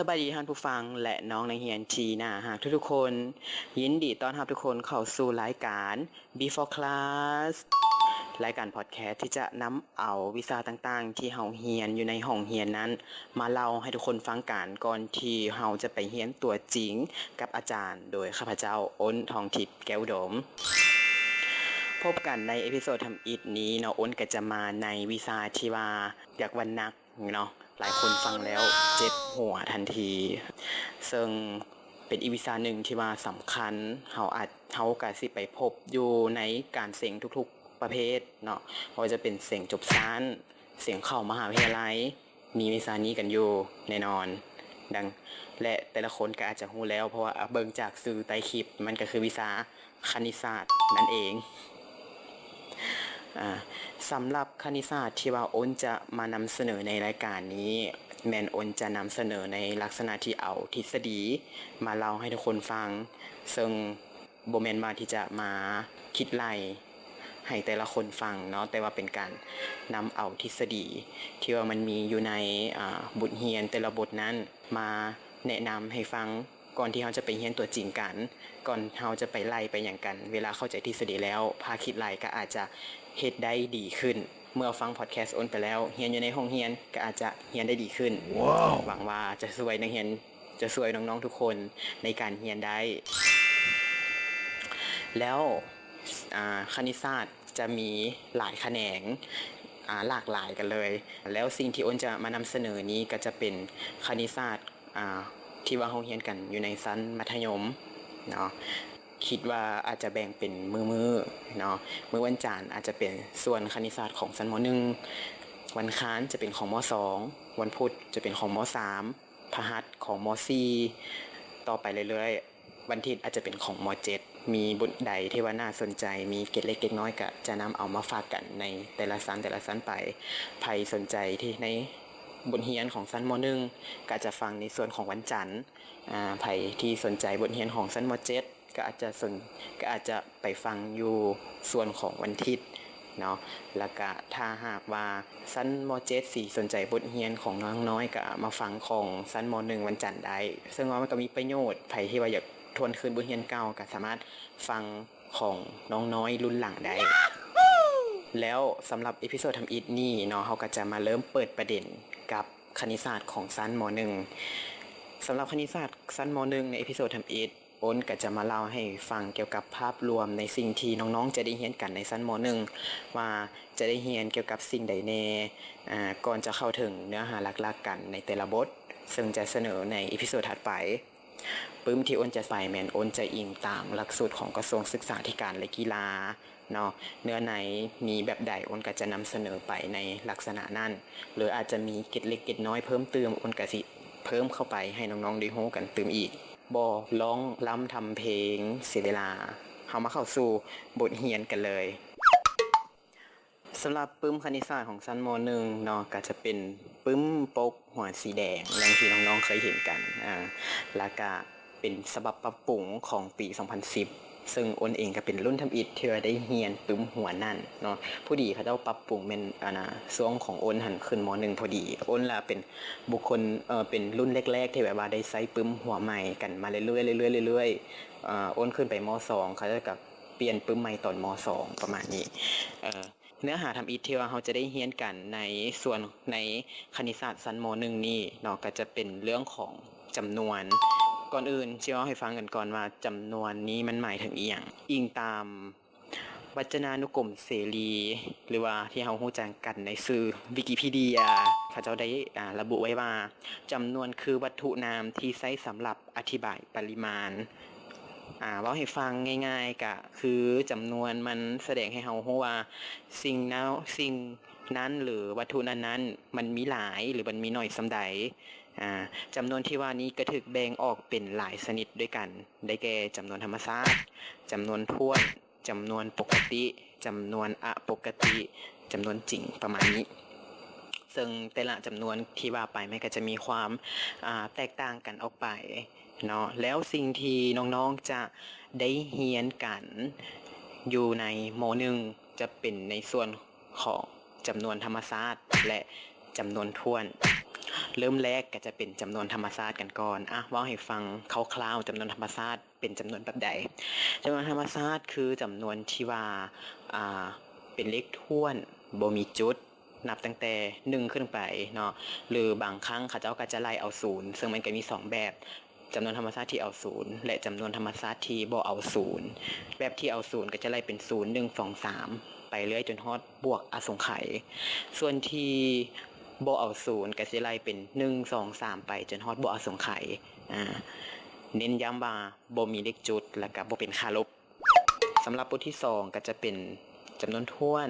สบายดีท่านผู้ฟังและน้องนักเรียนที่น่ารักทุกๆคนยินดีต้อนรับทุกคนเข้าสู่รายการ Before Class รายการพอดแคสต์ที่จะนำเอาวิชาต่างๆที่เฮาเรียนอยู่ในห้องเรียนนั้นมาเล่าให้ทุกคนฟังกันก่อนที่เฮาจะไปเรียนตัวจริงกับอาจารย์โดยข้าพเจ้าอ้นทองทิพย์แก้วอุดมพบกันในเอพิโซดทำอิฐนี้เนาะอ้นก็จะมาในวิชาที่ว่าอยากวันนักเนาะหลายคนฟังแล้วเจ็บหัวทันทีซึ่งเป็นอีกวิชาหนึ่งที่ว่าสำคัญเฮาก็สิไปพบอยู่ในการเสียงทุกๆประเภทเนาะว่าจะเป็นเสียงจบชั้นเสียงเข้ามหาวิทยาลัยมีวิชานี้กันอยู่แน่นอนดังและแต่ละคนก็อาจจะรู้แล้วเพราะว่าเบิ่งจากสื่อใต้คลิปมันก็คือวิชาคณิตศาสตร์นั่นเองสำหรับคณิตศาสตร์ที่ว่าอ้นจะมานำเสนอในรายการนี้แมนอ้นจะนำเสนอในลักษณะที่เอาทฤษฎีมาเล่าให้ทุกคนฟังซึ่งบ่แม่นว่าที่จะมาคิดไล่ให้แต่ละคนฟังเนาะแต่ว่าเป็นการนำเอาทฤษฎีที่ว่ามันมีอยู่ในบทเรียนแต่ละบทนั้นมาแนะนำให้ฟังก่อนที่เราจะไปเรียนตัวจริงกันก่อนเราจะไปไล่ไปอย่างกันเวลาเข้าใจทฤษฎีแล้วพาคิดไล่ก็อาจจะเฮ็ดได้ดีขึ้นเมื่อฟังพอดแคสต์อ้นไปแล้วเรียนอยู่ในห้องเรียนก็อาจจะเรียนได้ดีขึ้น wow. หวังว่าจะช่วยนักเรียนจะช่วยน้องๆทุกคนในการเรียนได้แล้วคณิตศาสตร์จะมีหลายแขนงหลากหลายกันเลยแล้วสิ่งที่อ้นจะมานำเสนอนี้ก็จะเป็นคณิตศาสตร์ที่ว่าเราเรียนกันอยู่ในชั้นมัธยมเนาะคิดว่าอาจจะแบ่งเป็นมือเนาะมื้อวันจันทร์อาจจะเป็นส่วนคณิตศาสตร์ของชั้นม.1 วันอังคารจะเป็นของม.2 วันพุธจะเป็นของม.3 พฤหัสของม.4 ต่อไปเรื่อยๆวันอาทิตย์อาจจะเป็นของม.7 มีบทใดที่ว่าน่าสนใจมีเกร็ดเล็กเกร็ดน้อยก็จะนำเอามาฝากกันในแต่ละชั้นไปใครสนใจที่ในบทเรียนของชั้นม.1 ก็จะฟังในส่วนของวันจันทร์ใครที่สนใจบทเรียนของชั้นม.7 ก็อาจจะไปฟังอยู่ส่วนของวันอาทิตย์เนาะแล้วก็ถ้าหากว่าชั้นม.7 สิสนใจบทเรียนของน้องน้อยก็มาฟังของชั้นม.1 วันจันทร์ได้ซึ่งว่ามันก็มีประโยชน์ใครที่ว่าอยากทวนคืนบทเรียนเก่าก็สามารถฟังของน้องน้อยรุ่นหลังได้แล้วสำหรับเอพิโซดทำอิฐนี้เนาะเฮาก็จะมาเริ่มเปิดประเด็นกับคณิตศาสตร์ของชั้นม.1 สำหรับคณิตศาสตร์ชั้นม.1 ในเอพิโซดทำอิฐอ้นก็จะมาเล่าให้ฟังเกี่ยวกับภาพรวมในสิ่งที่น้องๆจะได้เรียนกันในชั้นม.1 ว่าจะได้เรียนเกี่ยวกับสิ่งใดแน่ก่อนจะเข้าถึงเนื้อหาหลักๆกันในแต่ละบทซึ่งจะเสนอในเอพิโซดถัดไปปึ้มที่อ้นจะใส่แมนอ้นจะอิงตามหลักสูตรของกระทรวงศึกษาธิการและกีฬาเนาะเนื้อไหนมีแบบใดอ้นก็จะนำเสนอไปในลักษณะนั้นหรืออาจจะมีเกร็ดเล็กเกร็ดน้อยเพิ่มเติมอ้นก็สิเพิ่มเข้าไปให้น้องๆได้รู้กันเติมอีกบ่ร้องล้ำทำเพลงเสียเวลาเข้าสู่บทเรียนกันเลยสำหรับปึ้มคณิตศาสตร์ของชั้นม.1 เนาะก็จะเป็นปึ้มปกหัวสีแดงอย่างที่น้องๆเคยเห็นกันแล้วก็เป็นฉบับปรับปรุงของปี 2010 ซึ่งอ้นเองก็เป็นรุ่นทำอิฐที่ได้เรียนปึ้มหัวนั่นเนาะผู้ดีเขาเจ้าปรับปรุงเป็นช่วงของอ้นหันขึ้นม.1 พอดีอ้นล่ะเป็นบุคคลเป็นรุ่นแรกๆที่แบบว่าได้ใช้ปึ้มหัวใหม่กันมาเรื่อยๆอ้นขึ้นไปม.2 เขาจะกับเปลี่ยนปึ้มใหม่ตอนม.2 ประมาณนี้เนื้อหาทำอิฐที่ว่าเราจะได้เรียนกันในส่วนในคณิตศาสตร์ชั้นม.1 นี่เนาะก็จะเป็นเรื่องของจำนวนก่อนอื่นสิเล่าให้ฟังกันก่อนว่าจำนวนนี้มันหมายถึงอีหยังอิงตามวจนานุกรมเสรีหรือว่าที่เรารู้จักกันในสื่อวิกิพีเดียเขาเจ้าได้ระบุไว้ว่าจำนวนคือวัตถุนามที่ใช้สำหรับอธิบายปริมาณเว้าให้ฟังง่ายๆก็คือจำนวนมันแสดงให้เรารู้ว่าสิ่งนั้นหรือวัตถุนั้นมันมีหลายหรือมันมีน้อยส่ำใดจำนวนที่ว่านี้ก็ถูกแบ่งออกเป็นหลายชนิดด้วยกันได้แก่จำนวนธรรมชาติจำนวนถ้วนจำนวนปกติจำนวนอปกติจำนวนจริงประมาณนี้ซึ่งแต่ละจำนวนที่ว่าไปมันก็จะมีความแตกต่างกันออกไปเนาะแล้วสิ่งที่น้องๆจะได้เรียนกันอยู่ในม.1 จะเป็นในส่วนของจำนวนธรรมชาติและจำนวนถ้วน เริ่มแรกก็จะเป็นจำนวนธรรมชาติกันก่อนว่าให้ฟังคร่าวๆจำนวนธรรมชาติเป็นจำนวนแบบใดจำนวนธรรมชาติคือจำนวนที่ว่าเป็นเลขถ้วนบ่มีจุดนับตั้งแต่1ขึ้นไปเนาะหรือบางครั้งเขาเจ้าก็จะไล่เอา0ซึ่งมันก็มี2แบบจำนวนธรรมชาติที่เอา0และจำนวนธรรมชาติที่บ่เอา0แบบที่เอา0ก็จะไล่เป็น0 1 2 3ไปเรื่อยจนฮอดบวกอสงไขยส่วนที่บ่เอา0ก็สิไล่เป็น1 2 3ไปจนฮอดบวกอสงไขยเน้นย้ำว่าบ่มีเลขจุดแล้วก็บ่เป็นค่าลบสำหรับบทที่2ก็จะเป็นจำนวนถ้วน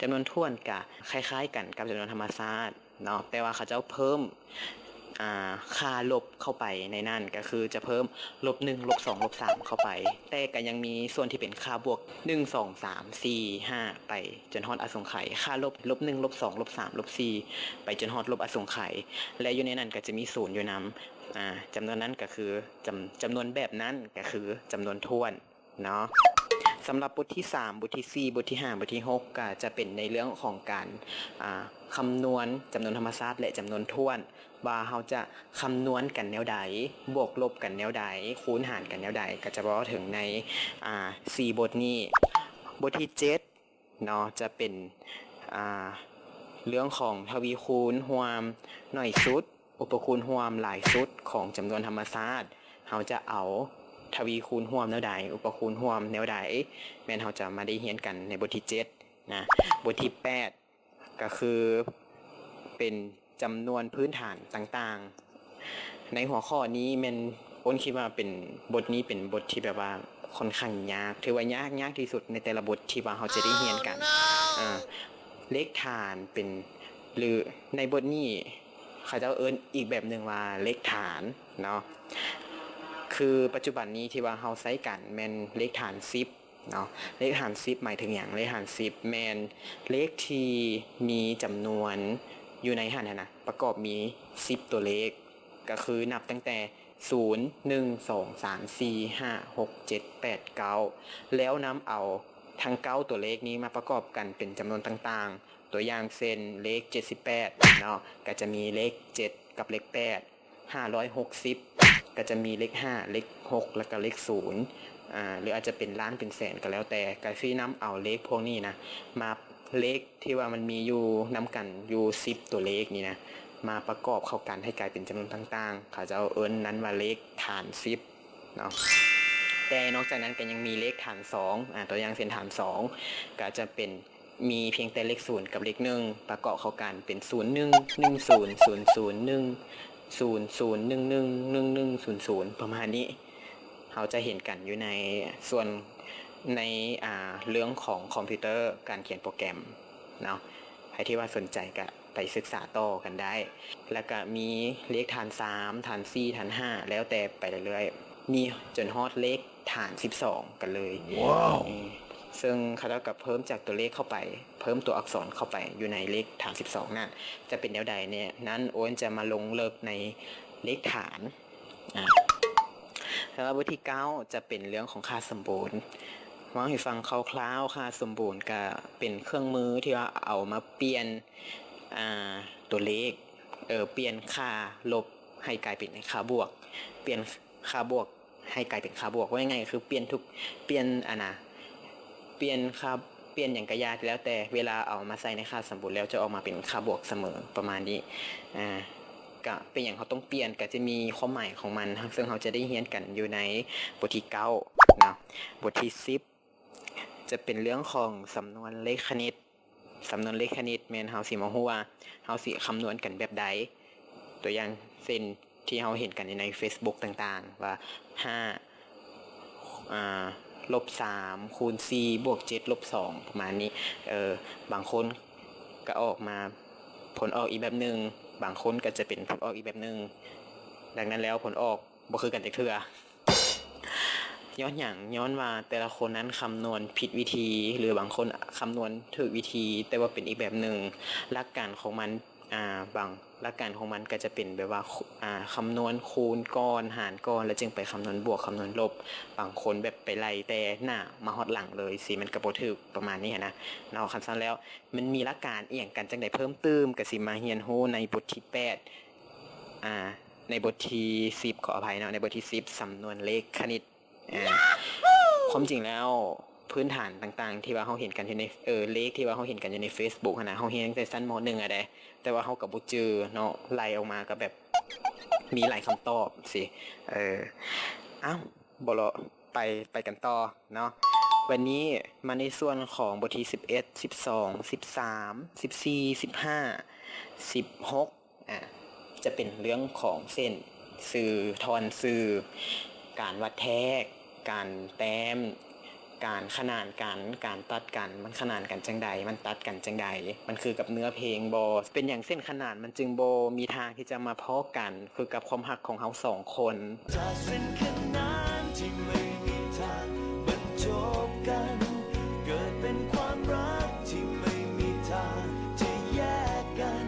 จำนวนถ้วนก็คล้ายๆกันกับจำนวนธรรมชาติเนาะแต่ว่าเขาจะเพิ่มค่าลบเข้าไปในนั่นก็คือจะเพิ่ม-1 -2 -3เข้าไปแต่ก็ยังมีส่วนที่เป็นค่าบวก1 2 3 4 5ไปจนฮอดอสงไขยค่าลบ-1 -2 -3 -4ไปจนฮอดลบอสงไขยและอยู่ในนั้นก็จะมี0อยู่นำจำนวนนั้นก็คือจำนวนแบบนั้นก็คือจำนวนถ้วนเนาะสำหรับบทที่3บทที่4บทที่5บทที่6ก็จะเป็นในเรื่องของการคำนวณจำนวนธรรมชาติและจำนวนถ้วนว่าเราจะคำนวณกันแนวใดบวกลบกันแนวใดคูณหารกันแนวใดก็จะบอกถึงใน4บทนี้บทที่7เนาะจะเป็นเรื่องของทวีคูณรวมน้อยสุดอุปคูณรวมหลายสุดของจำนวนธรรมชาติเราจะเอาทวีคูณรวมแนวใดอุปคูณรวมแนวใดแม่นเราจะมาได้เรียนกันในบทที่7นะบทที่8ก็คือเป็นจำนวนพื้นฐานต่างๆในหัวข้อนี้แม่นอ้นคิดว่าเป็นบทนี้เป็นบทที่แบบว่าค่อนข้างยากถือว่ายากที่สุดในแต่ละบทที่ว่าเราจะได้เรียนกันเลขฐานเป็นหรือในบทนี้เขาจะเอิ้นอีกแบบนึงว่าเลขฐานเนาะคือปัจจุบันนี้ที่ว่าเราใช้กันแม่นเลขฐาน10เนาะเลขฐาน10หมายถึงหยังเลขฐาน10แม่นเลขที่มีจำนวนอยู่ในหันนะประกอบมี10ตัวเลขก็คือนับตั้งแต่0 1 2 3 4 5 6 7 8 9แล้วนำเอาทั้ง9ตัวเลขนี้มาประกอบกันเป็นจำนวนต่างๆตัวอย่างเช่นเลข78เนาะก็จะมีเลข7กับเลข8 560ก็จะมีเลข5เลข6แล้วก็เลข0หรืออาจจะเป็นล้านเป็นแสนก็แล้วแต่ก็สินำเอาเลขพวกนี้นะมาเลขที่ว่ามันมีอยู่นำกันอยู่10ตัวเลขนี่นะมาประกอบเข้ากันให้กลายเป็นจำนวนต่างๆเขาจะเอาเอิ้นนั้นว่าเลขฐาน10เนาะแต่นอกจากนั้นก็ยังมีเลขฐาน2ตัวอย่างเช่นฐาน2ก็จะเป็นมีเพียงแต่เลข0กับเลข1ประกอบเข้ากันเป็น01 10 001 00111100ประมาณนี้เราจะเห็นกันอยู่ในส่วนในเรื่องของคอมพิวเตอร์การเขียนโปรแกรมเนาะใครที่ว่าสนใจก็ไปศึกษาต่อกันได้แล้วก็มีเลขฐาน3ฐาน4ฐาน5แล้วแต่ไปเรื่อยๆมีจนฮอดเลขฐาน12กันเลยว้าวซึ่งเขาจะกับเพิ่มจากตัวเลขเข้าไปเพิ่มตัวอักษรเข้าไปอยู่ในเลขฐาน12นั่นจะเป็นแนวใดเนี่ยนั้นโอนจะมาลงเลิกในเลขฐานแล้วบทที่9จะเป็นเรื่องของค่าสมบูรณ์ว่าให้ฟังคร่าวๆค่าสมบูรณ์ก็เป็นเครื่องมือที่ว่าเอามาเปลี่ยนตัวเลขเปลี่ยนค่าลบให้กลายเป็นค่าบวกเปลี่ยนค่าบวกให้กลายเป็นค่าบวกว่าง่ายๆคือเปลี่ยนอย่างกระยาแล้วแต่เวลาเอามาใส่ในค่าสมบูรณ์แล้วจะออกมาเป็นค่าบวกเสมอประมาณนี้ก็เป็นอย่างเขาต้องเปลี่ยนก็จะมีความหมายของมันซึ่งเราจะได้เรียนกันอยู่ในบทที่9นะบทที่10จะเป็นเรื่องของสำนวนเลขคณิตแม่นเฮาสิมาฮู้ว่าเฮาสิคำนวณกันแบบใดตัวอย่างเช่นที่เฮาเห็นกันใน Facebook ต่างๆว่า5-3คูณ4บวก7-2ประมาณนี้บางคนก็ออกมาผลออกอีกแบบนึงบางคนก็จะเป็นผลออกอีกแบบนึงดังนั้นแล้วผลออกบ่คือกันจักเทื่อย้อนว่าแต่ละคนนั้นคำนวณผิดวิธีหรือบางคนคำนวณถูกวิธีแต่ว่าเป็นอีกแบบนึงหลักการของมัน หลักการของมันก็จะเป็นแบบว่าคำนวณคูณก้อนหารก้อนแล้วจึงไปคำนวณบวกคำนวณลบบางคนแบบไปไล่แต่หน้ามาฮอดหลังเลยสิมันก็บ่ถูกประมาณนี้นะเนาะคันซั่นแล้วมันมีหลักการอีหยังกันจังได๋เพิ่มเติมก็สิมาเรียนรู้ในบทที่8ในบทที่10ขออภัยเนาะในบทที่10สำนวนเลขคณิตความจริงแล้วพื้นฐานต่างๆที่ว่าเฮาเห็นกันอยู่ในเลขที่ว่าเฮาเห็นกันอยู่ใน Facebook นะเฮาเรียนตั้งแต่ชั้นม.1อะเด้แต่ว่าเฮาก็บ่เจอเนาะไล่ออกมาก็แบบมีหลายคำตอบสิอ้าวบ่รอไปกันต่อเนาะวันนี้มาในส่วนของบทที่11 12 13 14 15 16จะเป็นเรื่องของเส้นสื่อทอนสื่อการวัดแทกการแต้มการขนานกันการตัดกันมันขนานกันจังใดมันตัดกันจังใดมันคือกับเนื้อเพลงบ่เป็นอย่างเส้นขนานมันจึงบ่มีทางที่จะมาพ้อกันคือกับความรักของเฮา2คนจากเส้นขนานที่ไม่มีทางบรรจบกันเกิดเป็นความรักที่ไม่มีทางจะแยกกัน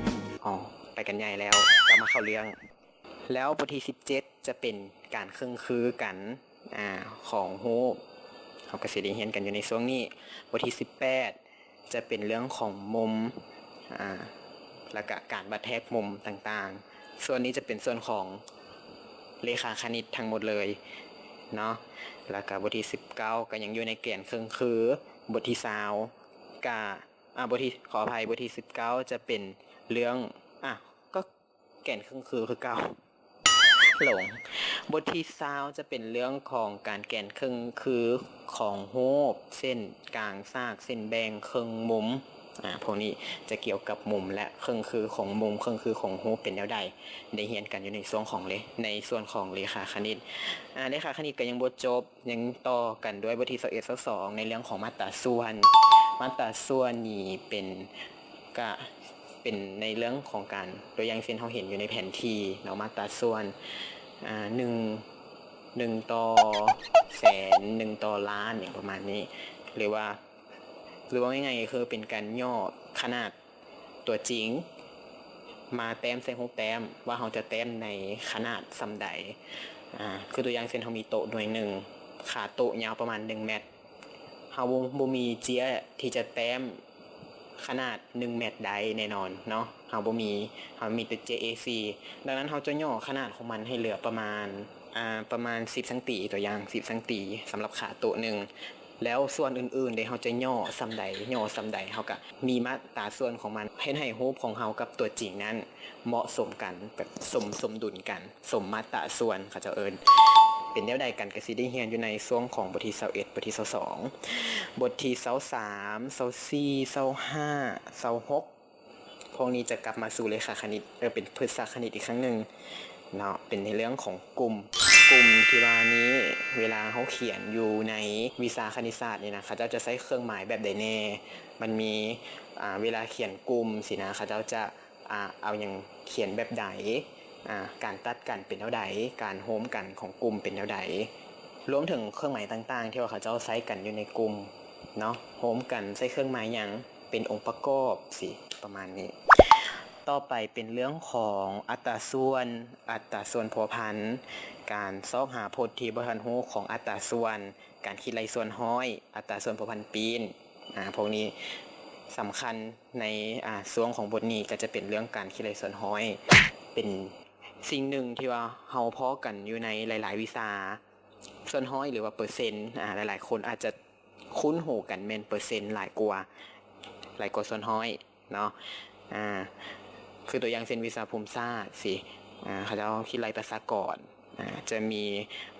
ไปกันใหญ่แล้วกลับมาเข้าเรื่องแล้วบทที่17จะเป็นการเครื่องคือกันของรูปเราก็สิได้เรียนกันอยู่ในช่วงนี้บทที่18จะเป็นเรื่องของมุมแล้วก็การบัดแทกมุมต่างๆส่วนนี้จะเป็นส่วนของเลขาคณิตทั้งหมดเลยเนาะแล้วก็บทที่19ก็ยังอยู่ในเกณฑ์เครื่องคือบทที่20ก็บทที่ขออภัยบทที่19จะเป็นเรื่องก็แกนเครื่องคือเก่าหลงบทที่20จะเป็นเรื่องของการแกนครึ่งคือของรูปเส้นกลางซากเส้นแบ่งครึ่งมุมพวกนี้จะเกี่ยวกับมุมและครึ่งคือของมุมครึ่งคือของรูปเป็นแนวใดได้เรียนกันอยู่ในส่วนของเลขาคณิตเลขาคณิตก็ยังบ่จบยังต่อกันด้วยบทที่21 22ในเรื่องของมาตราส่วนนี่เป็นในเรื่องของการตัวอย่างเช่นเราเห็นอยู่ในแผนที่เนาะมาตราส่วน1ต่อแสน1ต่อล้านอย่างประมาณนี้หรือว่าง่ายๆคือเป็นการย่อขนาดตัวจริงมาแต้มใส่รูปแต้มว่าเราจะแต้มในขนาดส่ำใดคือตัวอย่างเช่นเรามีโต๊ะหน่วยหนึ่งขาโต๊ะยาวประมาณ1เมตรเราบ่มีเจียที่จะแต้มขนาด1เมตรใดแน่นอนเนาะเรามีแต่ JAC ดังนั้นเราจะย่อขนาดของมันให้เหลือประมาณ10ซนตัวอย่าง10ซนสำหรับขาโต๊ะนึงแล้วส่วนอื่นๆเราจะย่อส่ำใดเราก็มีมาตราส่วนของมันให้รูปของเรากับตัวจริงนั้นเหมาะสมกันแบบสมดุลกันสมมาตราส่วนเขาจะเป็นแนวใดกันก็สิได้เรียนอยู่ในช่วงของบทที่21บทที่22บทที่23 24 25 26พวกนี้จะกลับมาสู่เลขาคณิตเป็นพฤกษคณิตอีกครั้งนึงเนาะเป็นในเรื่องของกลุ่มที่ว่านี้เวลาเขาเขียนอยู่ในวิชาคณิตศาสตร์นี่นะเขาจะใช้เครื่องหมายแบบใดแน่มันมีเวลาเขียนกลุ่มสินะเขาจะเอาอย่างเขียนแบบใดการตัดกันเป็นเท่าใดการโฮมกันของกลุ่มเป็นเท่าใดรวมถึงเครื่องหมายต่างๆที่ว่าเขาจะใช้กันอยู่ในกลุ่มเนาะโฮมกันใช้เครื่องหมายหยังเป็นองค์ประกอบสิประมาณนี้ต่อไปเป็นเรื่องของอัตราส่วนผัวพันการซอกหาพจน์ที่บ่ทันรู้ของอัตราส่วนการคิดไล่ส่วนห้อยอัตราส่วนผัวพันปีนพวกนี้สำคัญในช่วงของบทนี้ก็จะเป็นเรื่องการคิดไล่ส่วนห้อยเป็นสิ่งหนึ่งที่ว่าเฮาพ้อกันอยู่ในหลายๆวิชาส่วนห้อยหรือว่าเปอร์เซ็นต์หลายๆคนอาจจะคุ้นหูกันแม่นเปอร์เซ็นต์หลายกว่าส่วนห้อยเนาะคือตัวอย่างเช่นวิชาภูมิศาสตร์สิเขาจะคิดไล่ประชากรจะมี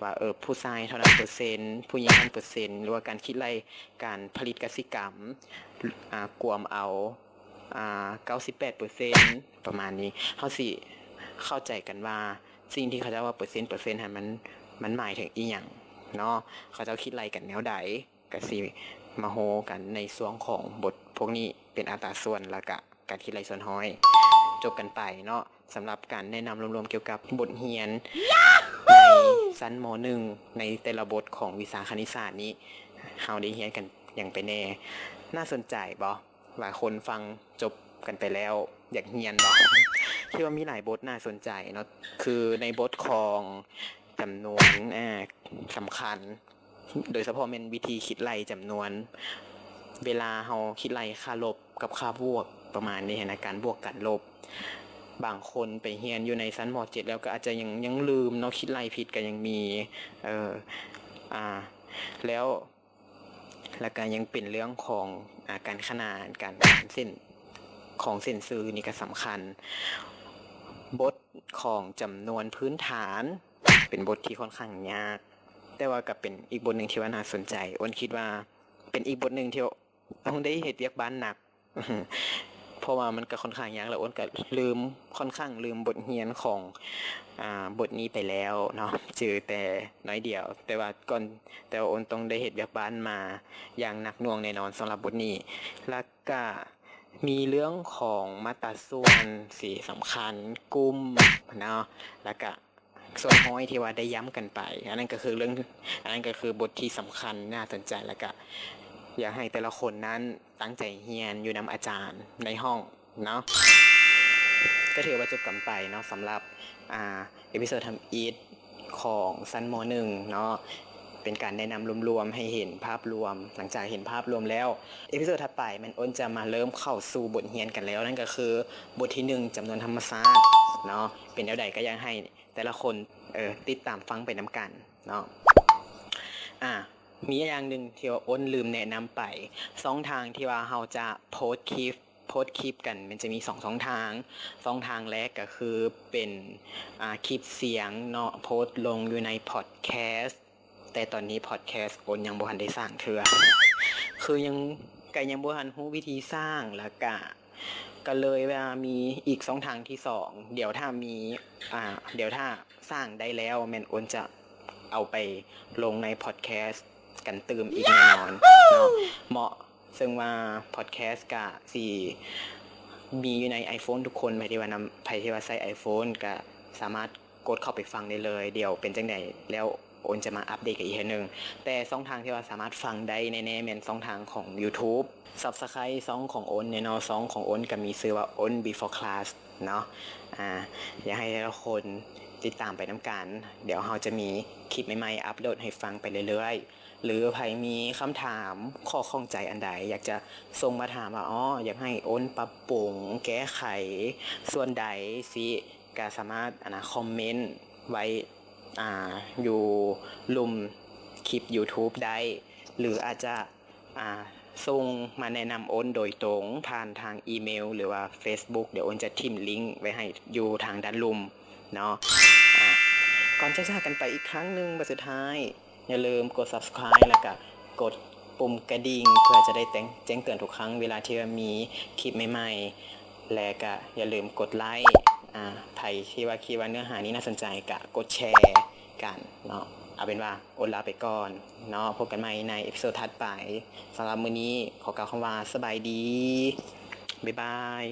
ว่าผู้ชายเท่านั้นเปอร์เซ็นต์ผู้หญิงเท่านั้นเปอร์เซ็นต์หรือว่าการคิดไล่การผลิตกสิกรรมกวมเอา98% ประมาณนี้เฮาสิเข้าใจกันว่าสิ่งที่เขาจะว่าเปอร์เซ็นต์มันหมายถึงอีหยังเนาะเขาจะคิดไล่กันแนวใดก็สิมาโฮกันในช่วงของบทพวกนี้เป็นอัตราส่วนแล้วก็การคิดไล่ส่วนห้อยจบกันไปเนาะสำหรับการแนะนำรวมๆเกี่ยวกับบทเรียนในชั้นม.1 ในแต่ละบทของวิชาคณิตศาสตร์นี้เฮาได้เรียนกันอย่างไปแน่น่าสนใจบ่หลายคนฟังจบกันไปแล้ว อยากเรียนบ่คิดว่ามีหลายบทน่าสนใจเนาะคือในบทของจำนวนสำคัญโดยเฉพาะเป็นวิธีคิดไล่จำนวนเวลาเฮาคิดไล่ค่าลบกับค่าบวกประมาณนี้นะการบวกกันลบบางคนไปเรียนอยู่ในชั้นม .7 แล้วก็อาจจะยังลืมเนาะคิดไล่ผิดก็ยังมีแล้วก็ยังเป็นเรื่องของการขนานการเส้นของเส้นซื่อนี่ก็สำคัญบทของจำนวนพื้นฐานเป็นบทที่ค่อนข้างยากแต่ว่าก็เป็นอีกบทหนึ่งที่ว่าน่าสนใจอ้นคิดว่าเป็นอีกบทหนึ่งที่ต้องได้เฮ็ดเวียกบ้านหนัก เพราะว่ามันก็ค่อนข้างยากแล้วอ้นก็ค่อนข้างลืมบทเรียนของบทนี้ไปแล้วเนาะจือแต่น้อยเดียวแต่ว่าอ้นต้องได้เฮ็ดเวียกบ้านมาอย่างหนักหน่วงแน่นอนสำหรับบทนี้แล้วก็มีเรื่องของมาตราส่วนสี่สำคัญกลุ่มเนาะแล้วก็ส่วนห้อยที่ว่าได้ย้ำกันไปอันนั้นก็คือบทที่สำคัญน่าสนใจแล้วก็อยากให้แต่ละคนนั้นตั้งใจเรียนอยู่นำอาจารย์ในห้องเนาะก็ถือว่าจบกันไปเนาะสำหรับเอพิโซดทำอีทของชั้นม.1 เนาะเป็นการแนะนำรวมๆให้เห็นภาพรวมหลังจากเห็นภาพรวมแล้วเอพิโซดถัดไปมันอ้นจะมาเริ่มเข้าสู่บทเรียนกันแล้วนั่นก็คือบทที่1จำนวนธรรมศาสตร์เนาะเป็นแนวใดก็ยังให้แต่ละคนติดตามฟังไปนํกันเนาะมีอย่างหนึ่งที่ว่าอ้นลืมแนะนำไป2ทางที่ว่าเราจะโพสต์คลิปกันมันจะมี2ช่องทางแรกก็คือเป็นคลิปเสียงเนาะโพสต์ลงอยู่ในพอดแคสต์แต่ตอนนี้พอดแคสต์อ้นยังบ่ทันได้สร้างเทื่อคือยังบ่ทันรู้วิธีสร้างแล้วก็เลยว่ามีอีกช่องทางที่2เดี๋ยวถ้าสร้างได้แล้วแม่นอ้นจะเอาไปลงในพอดแคสต์กันตื่มอีกแน่นอนเนาะเหมาะซึ่งว่าพอดแคสต์ก็สิมีอยู่ใน iPhone ทุกคนใครที่ว่าใช้ iPhone ก็สามารถกดเข้าไปฟังได้เลยเดี๋ยวเป็นจังได๋แล้วโอนจะมาอัปเดตกันอีกทีนึงแต่ช่องทางที่ว่าสามารถฟังได้แน่ๆแม่นช่องทางของ YouTube Subscribe ช่องของโอนเนี่ยเนาะช่องของโอนก็มีชื่อว่า On Before Class เนาะอยากให้ทุกคนติดตามไปนำกันเดี๋ยวเราจะมีคลิปใหม่ๆอัปโหลดให้ฟังไปเรื่อยๆหรือใครมีคำถามข้อข้องใจอันใดอยากจะส่งมาถามว่าอยากให้โอนปรับปรุงแก้ไขส่วนใดสิก็สามารถคอมเมนต์ไว้อยู่ลุ่มคลิป YouTube ได้หรืออาจจะส่งมาแนะนำโอนโดยตรงผ่านทางอีเมลหรือว่า Facebook เดี๋ยวโอนจะทิมลิงก์ไว้ให้อยู่ทางด้านลุ่มเนาะก่อนจะจากกันไปอีกครั้งนึงบัดสุดท้ายอย่าลืมกด Subscribe แล้วก็กดปุ่มกระดิ่งเพื่อจะได้แจ้งเตือนทุกครั้งเวลาที่มีคลิปใหม่ๆและก็อย่าลืมกดไลค์ใครที่ว่าคิดว่าเนื้อหานี้น่าสนใจก็กดแชร์กันเนาะเอาเป็นว่าโอนลาไปก่อนเนาะพบกันใหม่ในเอพิโซดถัดไปสำหรับมื้อนี้ขอกล่าวคำว่าสบายดีบ๊ายบาย